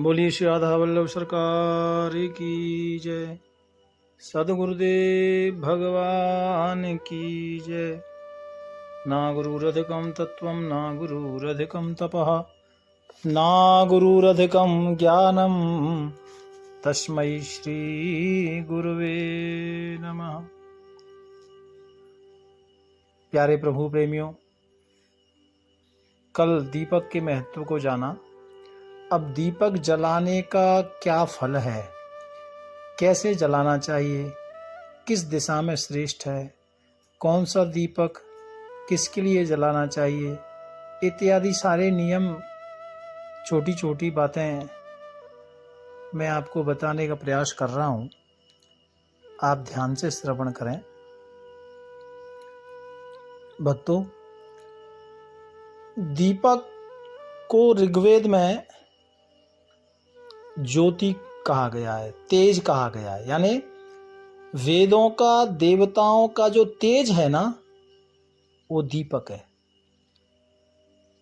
बोलिए श्री राधा वल्लभ सरकार की जय। सद्गुरुदेव भगवान की जय। ना गुरुरधिकं तत्त्वं ना गुरुरधिकं तपः ना गुरुरधिकं ज्ञानं तस्मै श्री गुरुवे नमः। प्यारे प्रभु प्रेमियों, कल दीपक के महत्व को जाना। अब दीपक जलाने का क्या फल है, कैसे जलाना चाहिए, किस दिशा में श्रेष्ठ है, कौन सा दीपक किसके लिए जलाना चाहिए, इत्यादि सारे नियम, छोटी छोटी बातें मैं आपको बताने का प्रयास कर रहा हूँ। आप ध्यान से श्रवण करें। भक्तों, दीपक को ऋग्वेद में ज्योति कहा गया है, तेज कहा गया है। यानी वेदों का, देवताओं का जो तेज है ना, वो दीपक है।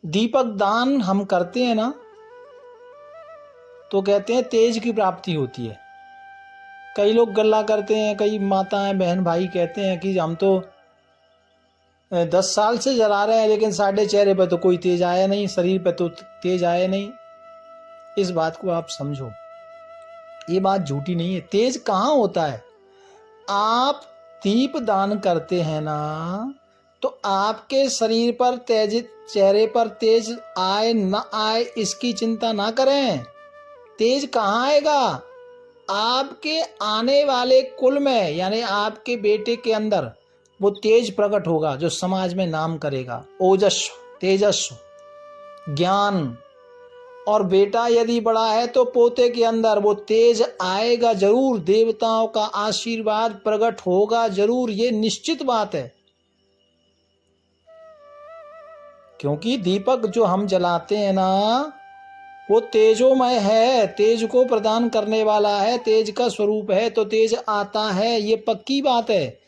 दीपक दान हम करते हैं ना, तो कहते हैं तेज की प्राप्ति होती है। कई लोग गल्ला करते हैं, कई माताएं बहन भाई कहते हैं कि हम तो 10 साल से जला रहे हैं लेकिन साढ़े चेहरे पे तो कोई तेज आया नहीं, शरीर पे तो तेज आया नहीं। इस बात को आप समझो, ये बात झूठी नहीं है। तेज कहाँ होता है? आप दीप दान करते हैं ना, तो आपके शरीर पर तेज, चेहरे पर तेज आए ना आए इसकी चिंता ना करें। तेज कहाँ आएगा? आपके आने वाले कुल में, यानी आपके बेटे के अंदर वो तेज प्रकट होगा जो समाज में नाम करेगा। ओजस्व, तेजस्व, ज्ञान। और बेटा यदि बड़ा है तो पोते के अंदर वो तेज आएगा जरूर, देवताओं का आशीर्वाद प्रकट होगा जरूर, ये निश्चित बात है। क्योंकि दीपक जो हम जलाते हैं ना, वो तेजोमय है, तेज को प्रदान करने वाला है, तेज का स्वरूप है, तो तेज आता है, ये पक्की बात है।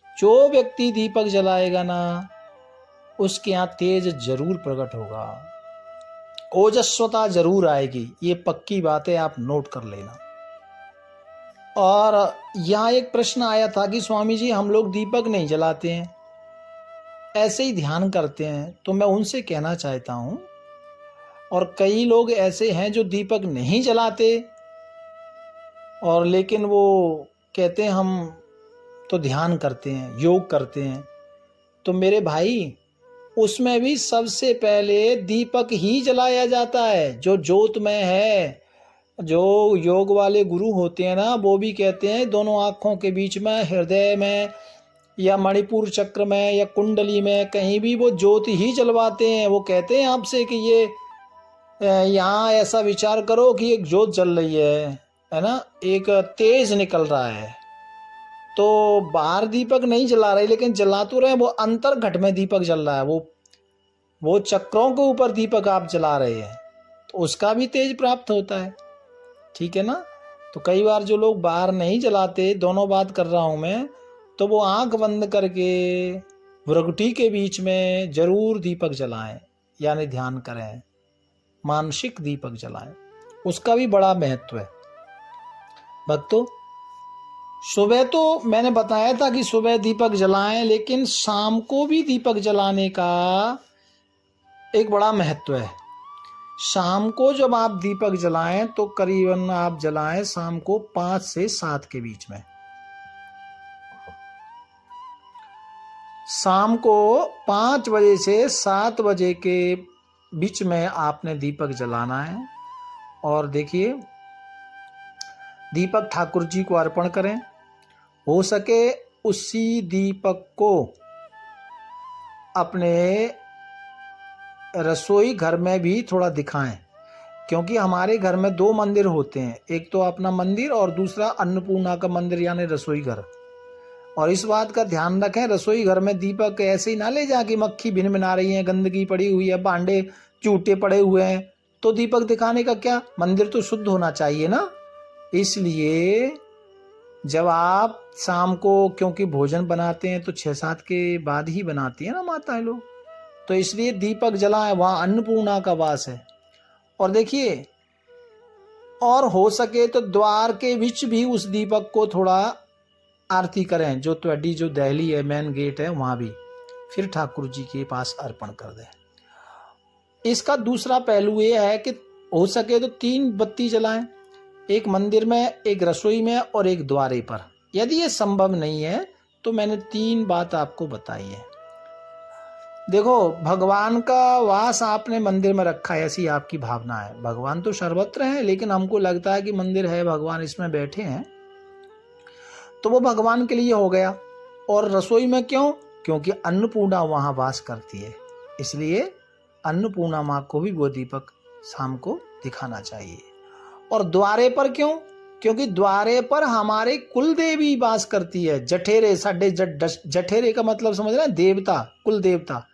जो व्यक्ति दीपक जलाएगा ना, उसके यहाँ तेज जरूर प्रकट होगा, ओजस्वता जरूर आएगी, ये पक्की बात है, आप नोट कर लेना। और यहाँ एक प्रश्न आया था कि स्वामी जी हम लोग दीपक नहीं जलाते हैं, ऐसे ही ध्यान करते हैं। तो मैं उनसे कहना चाहता हूँ, और कई लोग ऐसे हैं जो दीपक नहीं जलाते और लेकिन वो कहते हैं हम तो ध्यान करते हैं, योग करते हैं। तो मेरे भाई, उसमें भी सबसे पहले दीपक ही जलाया जाता है जो ज्योत में है। जो योग वाले गुरु होते हैं ना, वो भी कहते हैं दोनों आँखों के बीच में, हृदय में या मणिपुर चक्र में या कुंडली में, कहीं भी वो ज्योत ही जलवाते हैं। वो कहते हैं आपसे कि ये यहाँ ऐसा विचार करो कि एक ज्योत जल रही है ना, एक तेज निकल रहा है। तो बाहर दीपक नहीं जला रहे लेकिन जला तो रहे, वो अंतर घट में दीपक जल रहा है, वो चक्रों के ऊपर दीपक आप जला रहे हैं, तो उसका भी तेज प्राप्त होता है। ठीक है ना? तो कई बार जो लोग बाहर नहीं जलाते, दोनों बात कर रहा हूं मैं, तो वो आंख बंद करके भ्रुकुटी के बीच में जरूर दीपक जलाएं, यानी ध्यान करें, मानसिक दीपक जलाएं, उसका भी बड़ा महत्व है। भक्तों, सुबह तो मैंने बताया था कि सुबह दीपक जलाएं, लेकिन शाम को भी दीपक जलाने का एक बड़ा महत्व है। शाम को जब आप दीपक जलाएं तो करीबन आप जलाएं शाम को 5 से 7 के बीच में। शाम को 5 बजे से 7 बजे के बीच में आपने दीपक जलाना है। और देखिए, दीपक ठाकुर जी को अर्पण करें। हो सके उसी दीपक को अपने रसोई घर में भी थोड़ा दिखाएं, क्योंकि हमारे घर में 2 मंदिर होते हैं, एक तो अपना मंदिर और दूसरा अन्नपूर्णा का मंदिर, यानी रसोई घर। और इस बात का ध्यान रखें, रसोई घर में दीपक ऐसे ही ना ले जाके मक्खी भिन भिना रही है, गंदगी पड़ी हुई है, भांडे चूटे पड़े हुए हैं, तो दीपक दिखाने का क्या? मंदिर तो शुद्ध होना चाहिए ना। इसलिए जब आप शाम को, क्योंकि भोजन बनाते हैं तो 6-7 के बाद ही बनाती है ना माताएं लोग, तो इसलिए दीपक जलाएं, वहाँ अन्नपूर्णा का वास है। और देखिए, और हो सके तो द्वार के बीच भी उस दीपक को थोड़ा आरती करें, जो त्वडी जो दहली है, मेन गेट है, वहाँ भी, फिर ठाकुर जी के पास अर्पण कर दें। इसका दूसरा पहलू ये है कि हो सके तो 3 बत्ती जलाएं, एक मंदिर में, एक रसोई में और एक द्वारे पर। यदि ये संभव नहीं है तो मैंने 3 बात आपको बताई है। देखो, भगवान का वास आपने मंदिर में रखा है, ऐसी आपकी भावना है। भगवान तो सर्वत्र है, लेकिन हमको लगता है कि मंदिर है, भगवान इसमें बैठे हैं, तो वो भगवान के लिए हो गया। और रसोई में क्यों? क्योंकि अन्नपूर्णा वहाँ वास करती है, इसलिए अन्नपूर्णा माँ को भी वो दीपक शाम को दिखाना चाहिए। और द्वारे पर क्यों? क्योंकि द्वारे पर हमारे कुल देवी वास करती है। जठेरे, साढ़े जठेरे का मतलब समझ रहे हैं, देवता, कुल देवता,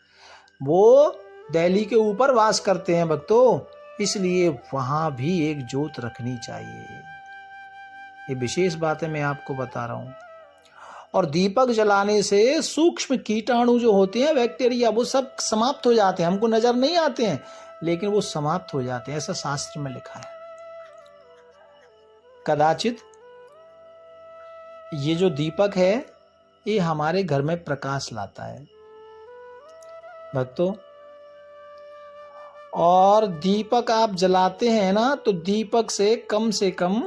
वो दिल्ली के ऊपर वास करते हैं भक्तों, इसलिए वहां भी एक ज्योत रखनी चाहिए। ये विशेष बातें मैं आपको बता रहा हूं। और दीपक जलाने से सूक्ष्म कीटाणु जो होते हैं, बैक्टीरिया, वो सब समाप्त हो जाते हैं। हमको नजर नहीं आते हैं, लेकिन वो समाप्त हो जाते हैं, ऐसा शास्त्र में लिखा है। कदाचित ये जो दीपक है, ये हमारे घर में प्रकाश लाता है भक्तों। और दीपक आप जलाते हैं ना, तो दीपक से कम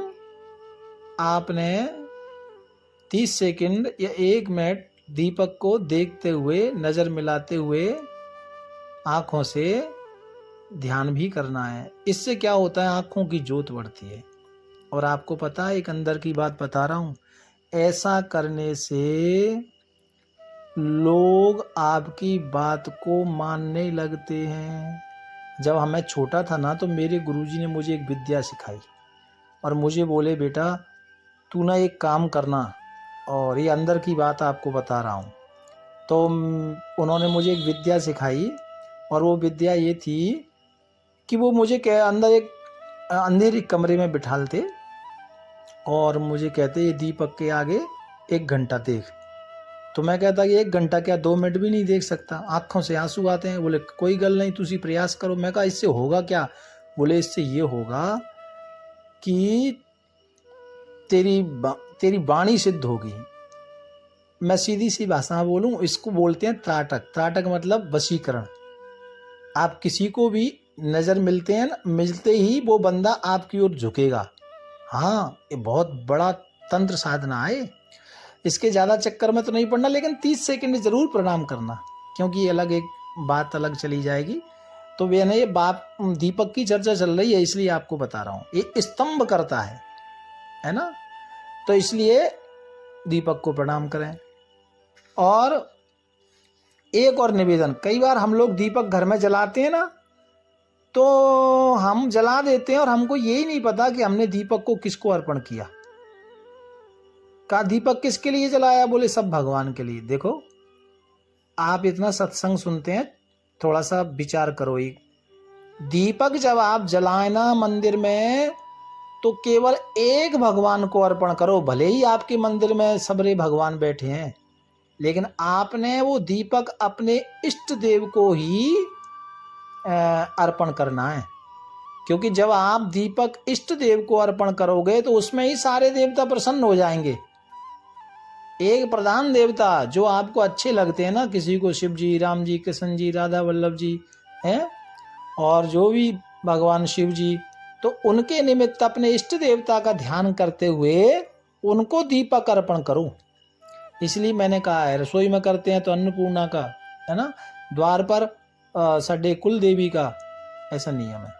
आपने 30 सेकंड या 1 मिनट दीपक को देखते हुए, नजर मिलाते हुए आंखों से ध्यान भी करना है। इससे क्या होता है, आंखों की ज्योत बढ़ती है। और आपको पता है, एक अंदर की बात बता रहा हूं, ऐसा करने से लोग आपकी बात को मानने लगते हैं। जब मैं छोटा था ना, तो मेरे गुरुजी ने मुझे एक विद्या सिखाई और मुझे बोले, बेटा तू ना एक काम करना, और ये अंदर की बात आपको बता रहा हूँ। तो उन्होंने मुझे एक विद्या सिखाई, और वो विद्या ये थी कि वो मुझे अंदर एक अंधेरे कमरे में बिठालते और मुझे कहते, ये दीपक के आगे 1 घंटा देख। तो मैं कहता कि 1 घंटा क्या, 2 मिनट भी नहीं देख सकता, आंखों से आंसू आते हैं। बोले कोई गल नहीं, तुसी प्रयास करो। मैं कहा इससे होगा क्या? बोले इससे ये होगा कि तेरी वाणी सिद्ध होगी। मैं सीधी सी भाषा में बोलूं, इसको बोलते हैं त्राटक। त्राटक मतलब वशीकरण। आप किसी को भी नजर मिलते हैं, मिलते ही वो बंदा आपकी ओर झुकेगा। हाँ, ये बहुत बड़ा तंत्र साधना है। इसके ज्यादा चक्कर में तो नहीं पड़ना, लेकिन 30 सेकंड जरूर प्रणाम करना, क्योंकि ये अलग एक बात अलग चली जाएगी। तो वे ये बात, दीपक की चर्चा चल रही है, इसलिए आपको बता रहा हूं। ये स्तंभ करता है ना, तो इसलिए दीपक को प्रणाम करें। और एक और निवेदन, कई बार हम लोग दीपक घर में जलाते हैं ना, तो हम जला देते हैं और हमको यही नहीं पता कि हमने दीपक को किसको अर्पण किया। कहा दीपक किसके लिए जलाया? बोले सब भगवान के लिए। देखो, आप इतना सत्संग सुनते हैं, थोड़ा सा विचार करो। एक दीपक जब आप जलाए ना मंदिर में, तो केवल एक भगवान को अर्पण करो। भले ही आपके मंदिर में सबरे भगवान बैठे हैं, लेकिन आपने वो दीपक अपने इष्ट देव को ही अर्पण करना है। क्योंकि जब आप दीपक इष्ट देव को अर्पण करोगे, तो उसमें ही सारे देवता प्रसन्न हो जाएंगे। एक प्रधान देवता जो आपको अच्छे लगते हैं ना, किसी को शिव जी, राम जी, कृष्ण जी, राधा वल्लभ जी हैं, और जो भी भगवान शिव जी, तो उनके निमित्त अपने इष्ट देवता का ध्यान करते हुए उनको दीपक अर्पण करो। इसलिए मैंने कहा है, रसोई में करते हैं तो अन्नपूर्णा का, है ना, द्वार पर साढ़े कुल देवी का, ऐसा नियम है।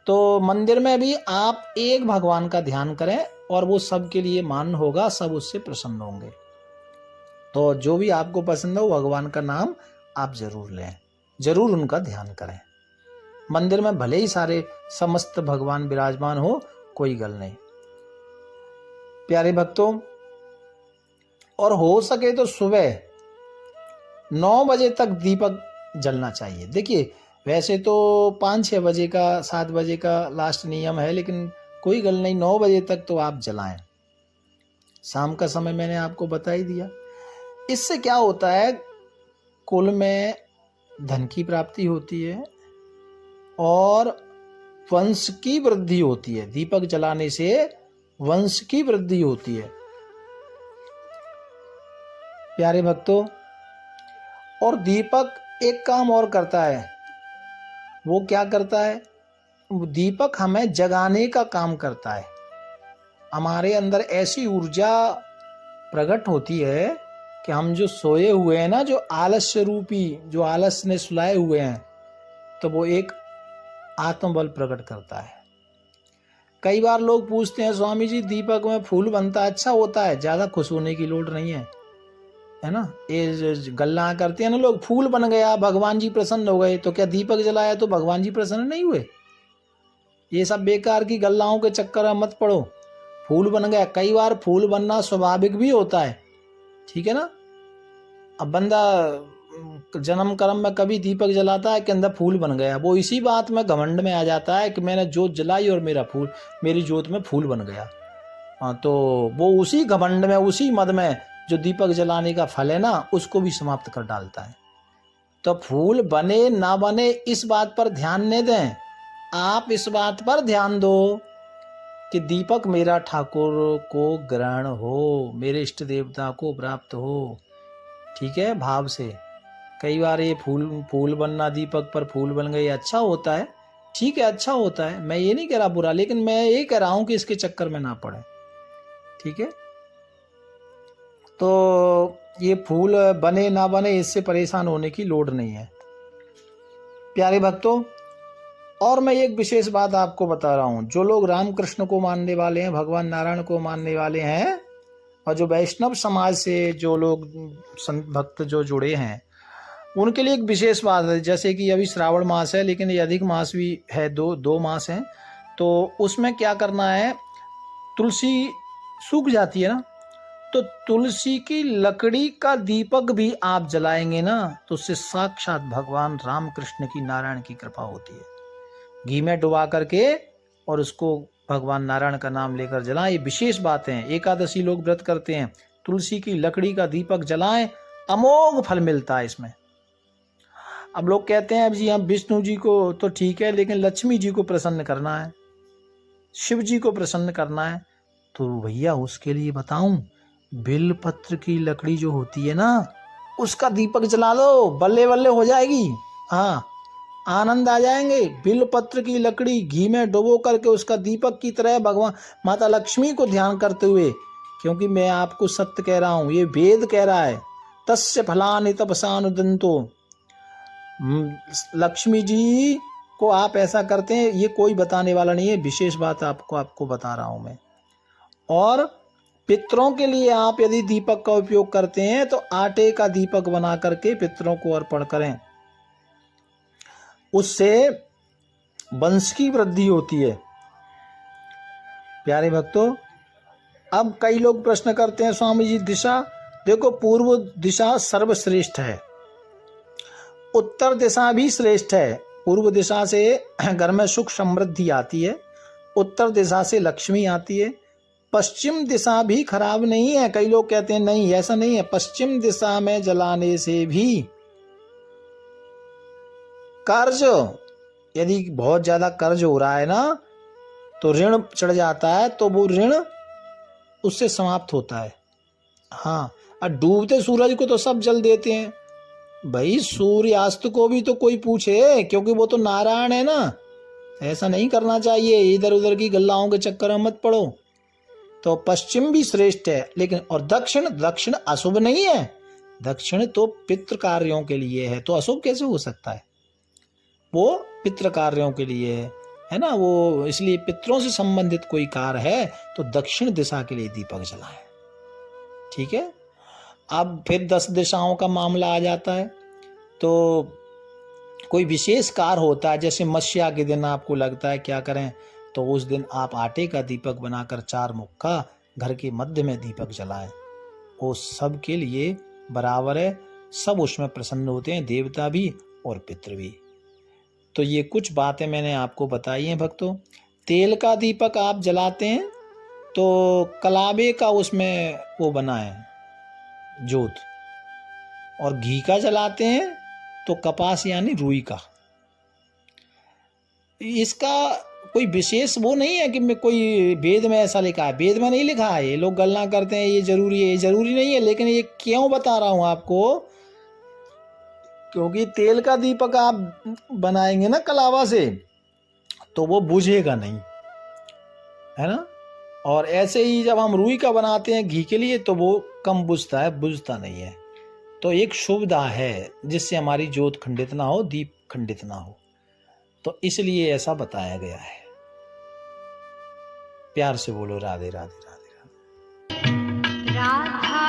तो मंदिर में भी आप एक भगवान का ध्यान करें, और वो सबके लिए मान्य होगा, सब उससे प्रसन्न होंगे। तो जो भी आपको पसंद हो, भगवान का नाम आप जरूर लें, जरूर उनका ध्यान करें। मंदिर में भले ही सारे समस्त भगवान विराजमान हो, कोई गल नहीं। प्यारे भक्तों, और हो सके तो सुबह 9 बजे तक दीपक जलना चाहिए। देखिए, वैसे तो 5-6 बजे का, 7 बजे का लास्ट नियम है, लेकिन कोई गल नहीं, 9 बजे तक तो आप जलाएं। शाम का समय मैंने आपको बता ही दिया। इससे क्या होता है, कुल में धन की प्राप्ति होती है, और वंश की वृद्धि होती है। दीपक जलाने से वंश की वृद्धि होती है प्यारे भक्तों। और दीपक एक काम और करता है। वो क्या करता है? दीपक हमें जगाने का काम करता है। हमारे अंदर ऐसी ऊर्जा प्रकट होती है कि हम जो सोए हुए हैं ना, जो आलस्य रूपी, जो आलस ने सुलाए हुए हैं, तो वो एक आत्मबल प्रकट करता है। कई बार लोग पूछते हैं, स्वामी जी दीपक में फूल बनता अच्छा होता है? ज़्यादा खुश होने की लोड़ नहीं है ना। ये गल्ला करते हैं ना लोग, फूल बन गया, भगवान जी प्रसन्न हो गए। तो क्या दीपक जलाया तो भगवान जी प्रसन्न नहीं हुए? ये सब बेकार की गल्लाओं के चक्कर में मत पड़ो। फूल बन गया, कई बार फूल बनना स्वाभाविक भी होता है, ठीक है ना। अब बंदा जन्म कर्म में कभी दीपक जलाता है कि अंदर फूल बन गया, वो इसी बात में घमंड में आ जाता है कि मैंने जोत जलाई और मेरी जोत में फूल बन गया। हाँ, तो वो उसी घमंड में, उसी मद में जो दीपक जलाने का फल है ना, उसको भी समाप्त कर डालता है। तो फूल बने ना बने इस बात पर ध्यान नहीं दें। आप इस बात पर ध्यान दो कि दीपक मेरा ठाकुर को ग्रहण हो, मेरे इष्ट देवता को प्राप्त हो, ठीक है, भाव से। कई बार ये फूल बनना, दीपक पर फूल बन गए, अच्छा होता है, ठीक है, अच्छा होता है, मैं ये नहीं कह रहा बुरा, लेकिन मैं ये कह रहा हूं कि इसके चक्कर में ना पड़े, ठीक है। तो ये फूल बने ना बने इससे परेशान होने की लोड़ नहीं है प्यारे भक्तों। और मैं एक विशेष बात आपको बता रहा हूं, जो लोग रामकृष्ण को मानने वाले हैं, भगवान नारायण को मानने वाले हैं, और जो वैष्णव समाज से जो लोग संत भक्त जो जुड़े हैं, उनके लिए एक विशेष बात है। जैसे कि अभी श्रावण मास है, लेकिन ये अधिक मास भी है, दो मास हैं। तो उसमें क्या करना है, तुलसी सूख जाती है ना, तो तुलसी की लकड़ी का दीपक भी आप जलाएंगे ना, तो उससे साक्षात भगवान राम कृष्ण की, नारायण की कृपा होती है। घी में डुबा करके और उसको भगवान नारायण का नाम लेकर जलाएं, ये विशेष बात है। एकादशी लोग व्रत करते हैं, तुलसी की लकड़ी का दीपक जलाएं, अमोघ फल मिलता है इसमें। अब लोग कहते हैं, अब जी हम विष्णु जी को तो ठीक है, लेकिन लक्ष्मी जी को प्रसन्न करना है, शिव जी को प्रसन्न करना है, तो भैया उसके लिए बताऊं, बेलपत्र की लकड़ी जो होती है ना, उसका दीपक जला लो, बल्ले बल्ले हो जाएगी। हाँ, आनंद आ जाएंगे। बेलपत्र की लकड़ी घी में डुबो करके उसका दीपक की तरह भगवान माता लक्ष्मी को ध्यान करते हुए, क्योंकि मैं आपको सत्य कह रहा हूं, ये वेद कह रहा है, तस्य फलानि तपसानुदंतो। लक्ष्मी जी को आप ऐसा करते हैं, ये कोई बताने वाला नहीं है, विशेष बात आपको बता रहा हूं मैं। और पितरों के लिए आप यदि दीपक का उपयोग करते हैं तो आटे का दीपक बना करके पितरों को अर्पण करें, उससे वंश की वृद्धि होती है प्यारे भक्तों। अब कई लोग प्रश्न करते हैं, स्वामी जी दिशा, देखो पूर्व दिशा सर्वश्रेष्ठ है, उत्तर दिशा भी श्रेष्ठ है। पूर्व दिशा से घर में सुख समृद्धि आती है, उत्तर दिशा से लक्ष्मी आती है, पश्चिम दिशा भी खराब नहीं है। कई लोग कहते हैं नहीं, ऐसा नहीं है, पश्चिम दिशा में जलाने से भी कर्ज, यदि बहुत ज्यादा कर्ज हो रहा है ना, तो ऋण चढ़ जाता है, तो वो ऋण उससे समाप्त होता है। हाँ, और डूबते सूरज को तो सब जल देते हैं भाई, सूर्यास्त को भी तो कोई पूछे, क्योंकि वो तो नारायण है ना। ऐसा नहीं करना चाहिए, इधर उधर की गल्लाओं के चक्कर में मत पड़ो। तो पश्चिम भी श्रेष्ठ है, लेकिन और दक्षिण अशुभ नहीं है, दक्षिण तो पितृ कार्यों के लिए है, तो अशुभ कैसे हो सकता है? वो पितृ कार्यों के लिए है ना, वो इसलिए पितरों से संबंधित कोई कार्य है तो दक्षिण दिशा के लिए दीपक जलाएं, ठीक है। अब फिर 10 दिशाओं का मामला आ जाता है, तो कोई विशेष कार्य होता है, जैसे मस्या के दिन आपको लगता है क्या करें, तो उस दिन आप आटे का दीपक बनाकर 4 मुक्का घर के मध्य में दीपक जलाएं, वो सब के लिए बराबर है, सब उसमें प्रसन्न होते हैं, देवता भी और पितृ भी। तो ये कुछ बातें मैंने आपको बताई हैं भक्तों। तेल का दीपक आप जलाते हैं तो कलाबे का उसमें वो बना है जोत, और घी का जलाते हैं तो कपास यानी रुई का। इसका कोई विशेष वो नहीं है कि मैं कोई वेद में ऐसा लिखा है, वेद में नहीं लिखा है। ये लोग गलना करते हैं ये जरूरी है, ये जरूरी नहीं है। लेकिन ये क्यों बता रहा हूं आपको, क्योंकि तेल का दीपक आप बनाएंगे ना कलावा से तो वो बुझेगा नहीं, है ना। और ऐसे ही जब हम रुई का बनाते हैं घी के लिए तो वो कम बुझता है, बुझता नहीं है। तो एक शुभदा है जिससे हमारी ज्योत खंडित ना हो, दीप खंडित ना हो, तो इसलिए ऐसा बताया गया है। प्यार से बोलो राधे राधे राधे राधे। राधा